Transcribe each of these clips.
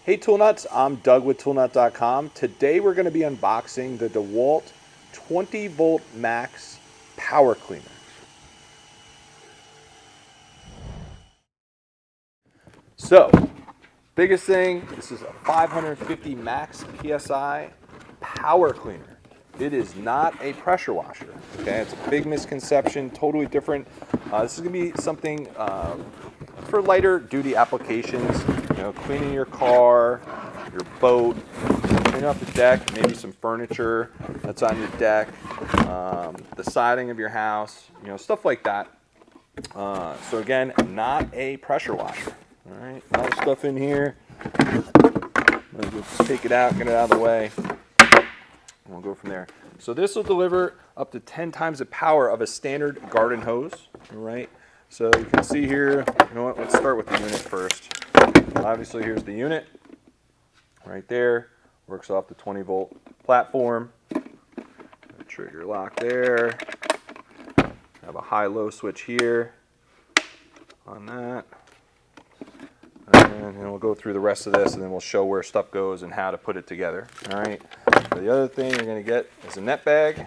Hey Tool Nuts, I'm Doug with ToolNut.com. Today we're going to be unboxing the DeWALT 20 volt max power cleaner. So, biggest thing, this is a 550 max PSI power cleaner. It is not a pressure washer. Okay, it's a big misconception, totally different. This is going to be something for lighter duty applications, cleaning your car, your boat, cleaning off the deck, maybe some furniture that's on your deck, the siding of your house, stuff like that. So again, not a pressure washer. All right, a lot of stuff in here. Let's take it out, get it out of the way, and we'll go from there. So this will deliver up to 10 times the power of a standard garden hose. All right. So you can see here, let's start with the unit first. Obviously, here's the unit right there. Works off the 20 volt platform. Trigger lock there. Have a high-low switch here on that. And we'll go through the rest of this, and then we'll show where stuff goes and how to put it together. All right. So the other thing you're going to get is a net bag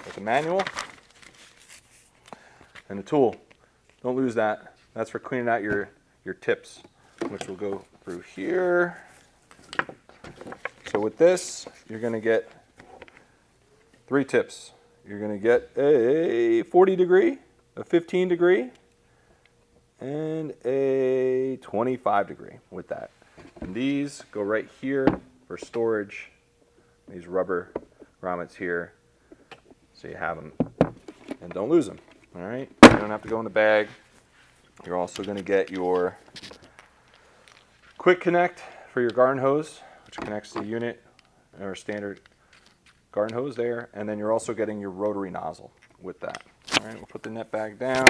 with a manual and a tool. Don't lose that. That's for cleaning out your tips, which we'll go through here. So with this, you're going to get 3 tips. You're going to get a 40 degree, a 15 degree, and a 25 degree with that. And these go right here for storage. These rubber grommets here, so you have them and don't lose them. All right, you don't have to go in the bag. You're also going to get your quick connect for your garden hose, which connects to the unit or standard garden hose there, and then you're also getting your rotary nozzle with that. All right, we'll put the net bag down.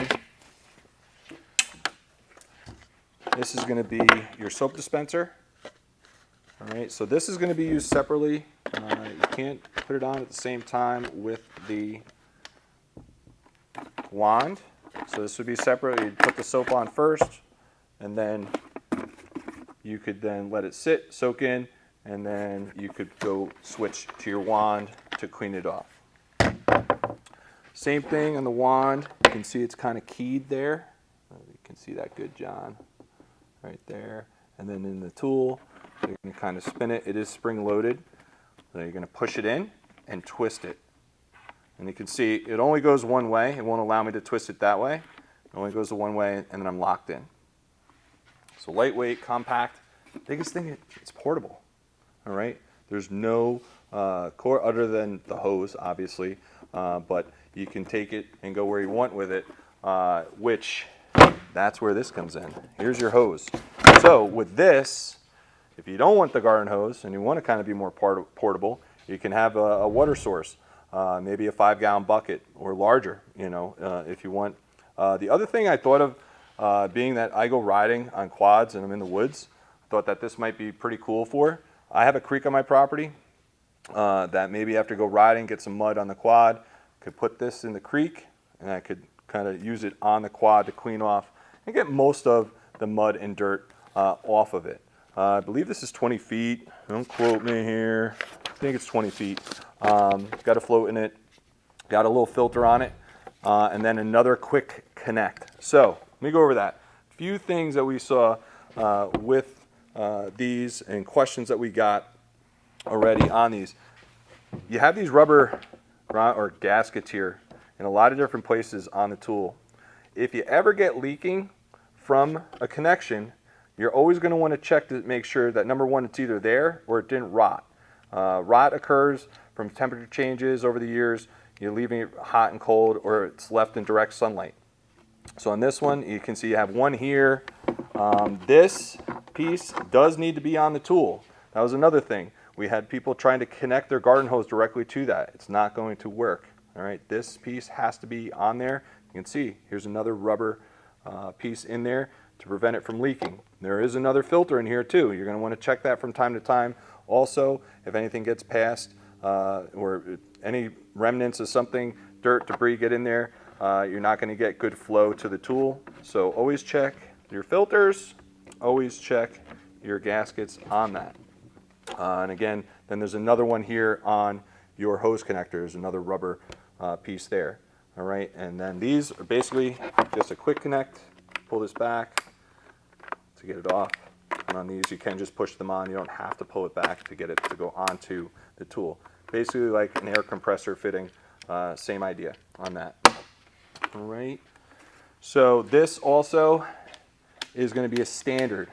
This is going to be your soap dispenser. All right, so this is going to be used separately. You can't put it on at the same time with the wand. So this would be separate. You'd put the soap on first, and then you could then let it sit, soak in, and then you could go switch to your wand to clean it off. Same thing on the wand. You can see it's kind of keyed there. You can see that good, John, right there. And then in the tool, you're going to kind of spin it. It is spring loaded. So you're going to push it in and twist it. And you can see it only goes one way. It won't allow me to twist it that way. It only goes the one way, and then I'm locked in. So lightweight, compact. Biggest thing, it's portable. All right. There's no cord other than the hose, obviously, but you can take it and go where you want with it, which that's where this comes in. Here's your hose. So with this, if you don't want the garden hose and you want to kind of be more portable, you can have a water source. Maybe a 5-gallon bucket or larger, if you want. The other thing I thought of, being that I go riding on quads and I'm in the woods, I thought that this might be pretty cool for. I have a creek on my property that maybe after go riding, get some mud on the quad, could put this in the creek, and I could kind of use it on the quad to clean off and get most of the mud and dirt off of it. I believe this is 20 feet. Don't quote me here. I think it's 20 feet. Got a float in it, got a little filter on it, and then another quick connect. So let me go over that. A few things that we saw with these and questions that we got already on these. You have these rubber or gaskets here in a lot of different places on the tool. If you ever get leaking from a connection, you're always going to want to check to make sure that, number one, it's either there or it didn't rot. Rot occurs from temperature changes over the years. You're leaving it hot and cold, or it's left in direct sunlight. So on this one, you can see you have one here. This piece does need to be on the tool. That was another thing. We had people trying to connect their garden hose directly to that. It's not going to work. All right, this piece has to be on there. You can see here's another rubber piece in there to prevent it from leaking. There is another filter in here too. You're going to want to check that from time to time. Also, if anything gets past or any remnants of something, dirt, debris get in there, you're not going to get good flow to the tool. So always check your filters, always check your gaskets on that. And again, then there's another one here on your hose connector. There's another rubber piece there. All right, and then these are basically just a quick connect. Pull this back to get it off. And on these, you can just push them on. You don't have to pull it back to get it to go onto the tool. Basically like an air compressor fitting, same idea on that. All right, so this also is going to be a standard.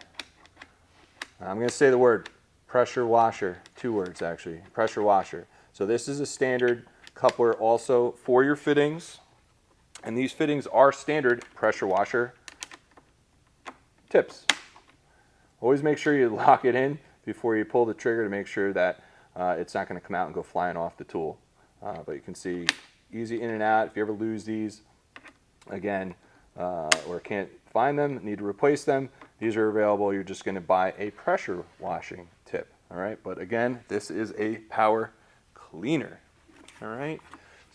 I'm going to say the word pressure washer, 2 words actually, pressure washer. So this is a standard coupler also for your fittings, and these fittings are standard pressure washer tips. Always make sure you lock it in before you pull the trigger to make sure that it's not going to come out and go flying off the tool. But you can see easy in and out. If you ever lose these, again, or can't find them, need to replace them, these are available. You're just going to buy a pressure washing tip. All right, but again, this is a power cleaner. All right,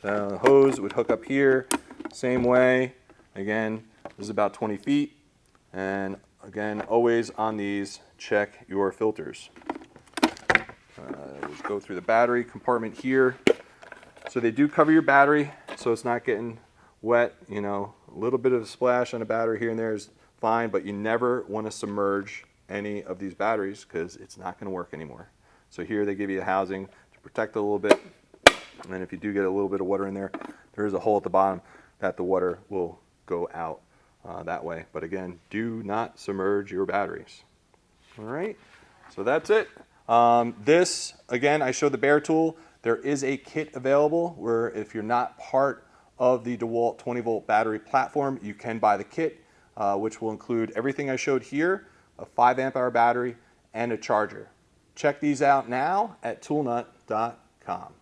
so the hose would hook up here, same way. Again, this is about 20 feet, and again, always on these, check your filters. Let's go through the battery compartment here. So they do cover your battery, so it's not getting wet. You know, a little bit of a splash on a battery here and there is fine, but you never want to submerge any of these batteries because it's not going to work anymore. So here they give you a housing to protect it a little bit, and then if you do get a little bit of water in there, there is a hole at the bottom that the water will go out that way. But again, do not submerge your batteries. All right, so that's it. This, again, I showed the bare tool. There is a kit available where if you're not part of the DeWALT 20-volt battery platform, you can buy the kit, which will include everything I showed here, a 5 amp hour battery, and a charger. Check these out now at toolnut.com.